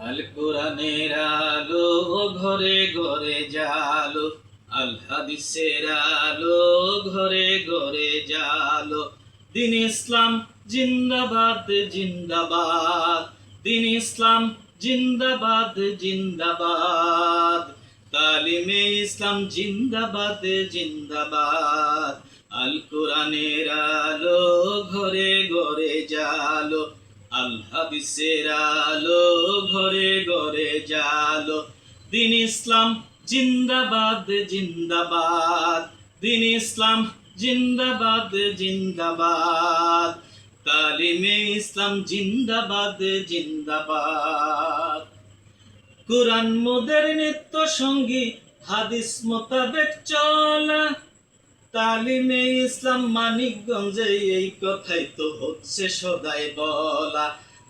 আল কোরআনের আলো ঘরে ঘরে জালো, আল হাদিসের আলো ঘরে ঘরে জালো। দিন ইসলাম জিন্দাবাদ জিন্দাবাদ, দিন ইসলাম জিন্দাবাদ জিন্দাবাদ, তালিমে ইসলাম জিন্দাবাদ জিন্দাবাদ। আল কোরআনের আলো ঘরে ঘরে জালো, আল হাদিসের আলো ঘরে ঘরে জালো। দিন ইসলাম জিন্দাবাদ জিন্দাবাদ, দিন ইসলাম জিন্দাবাদ জিন্দাবাদ, তালিমে ইসলাম জিন্দাবাদ জিন্দাবাদ। কুরআন মোদের নিত্য সঙ্গী, হাদিস মোতাবেক চলা, তালিমে ইসলাম মানিকগঞ্জে এই কথাই তো হচ্ছে সদাই বলা।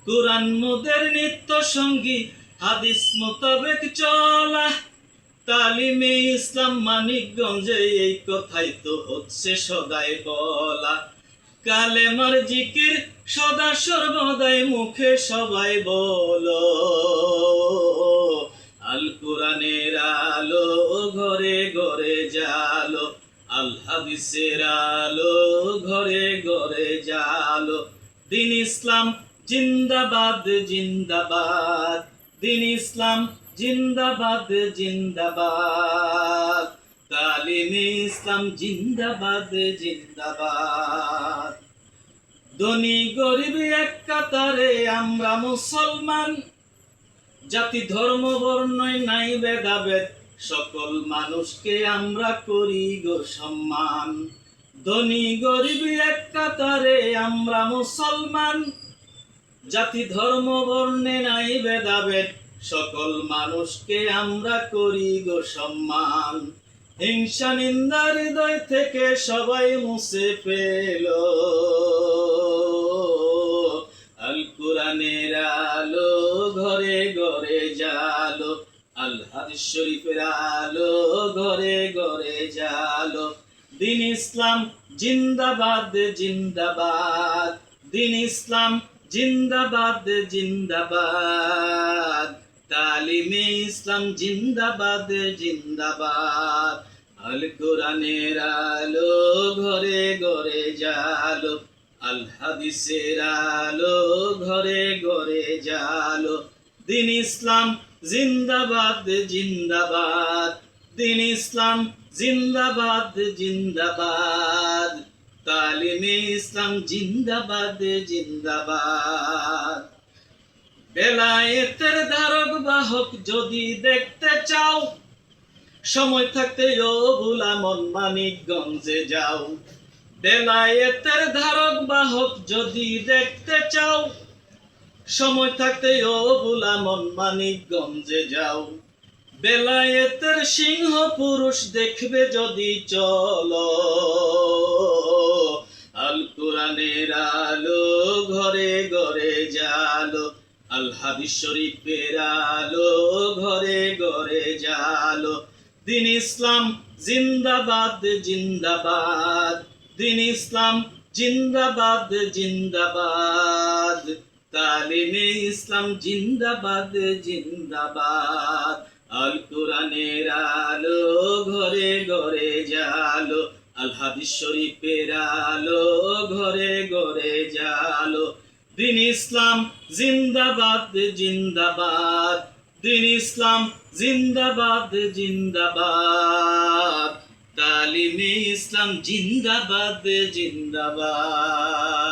কুরআন মোদের নিত্য সঙ্গী, হাদিস মোতাবেক চলা, তালিমে ইসলাম মানিকগঞ্জে এই কথাই তো হচ্ছে সদাই বলা। কালেমার জিকির সদা সর্বদাই মুখে সবাই বলো, আল কোরআনের আলো ঘরে ঘরে জালো, আল হাদিসের আলো ঘরে ঘরে জালো। দিন ইসলাম জিন্দাবাদ জিন্দাবাদ, দিন ইসলাম জিন্দাবাদ জিন্দাবাদ, তালিমে ইসলাম জিন্দাবাদ জিন্দাবাদ। ধনী গরিব এক কাতারে আমরা মুসলমান, জাতি ধর্ম বর্ণ নাই ভেদাভেদ, সকল মানুষকে আমরা করি গো সম্মান। ধনী গরিব এক কাতারে আমরা মুসলমান, জাতি ধর্ম বর্ণে নাই ভেদাভেদ, সকল মানুষকে আমরা করি গো সম্মান। হিংসা নিন্দা হৃদয় থেকে সবাই মুছে ফেল, আল কোরআনের আলো ঘরে ঘরে জালো, আল হাদিস শরীফের আলো ঘরে ঘরে জালো। দিন ইসলাম জিন্দাবাদ জিন্দাবাদ, দিন ইসলাম জিন্দাবাদ জিন্দাবাদ, তালিমে ইসলাম জিন্দাবাদ জিন্দাবাদ। আল কোরআনের আলো ঘরে ঘরে জালো, আল হাদিসের আলো ঘরে ঘরে জালো। দিন ইসলাম জিন্দাবাদ জিন্দাবাদ, দিন ইসলাম জিন্দাবাদ জিন্দাবাদ, তালিমে ইসলাম জিন্দাবাদ জিন্দাবাদ। বেলায়েতের ধারক বাহক যদি দেখতে চাও, সময় থাকতে ও ভুলা মন মানিকগঞ্জে যাও। বেলায়েতের ধারক বাহক যদি দেখতে চাও, সময় থাকতে ও ভুলা মন মানিকগঞ্জে যাও। বেলায়েতের সিংহ পুরুষ দেখবে যদি চলো, আল কোরআনের আলো ঘরে ঘরে জালো, আল হাদিস শরীফের আলো ঘরে ঘরে জালো। দিন ইসলাম জিন্দাবাদ জিন্দাবাদ, দিন ইসলাম জিন্দাবাদ জিন্দাবাদ, তালিমে ইসলাম জিন্দাবাদ জিন্দাবাদ। আল কোরআনের আলো ঘরে ঘরে জালো, আল হাদিস শরীফের আলো ঘরে ঘরে জালো। দিন ইসলাম জিন্দাবাদ জিন্দাবাদ, দিন ইসলাম জিন্দাবাদ জিন্দাবাদ, তালিমে ইসলাম জিন্দাবাদ জিন্দাবাদ।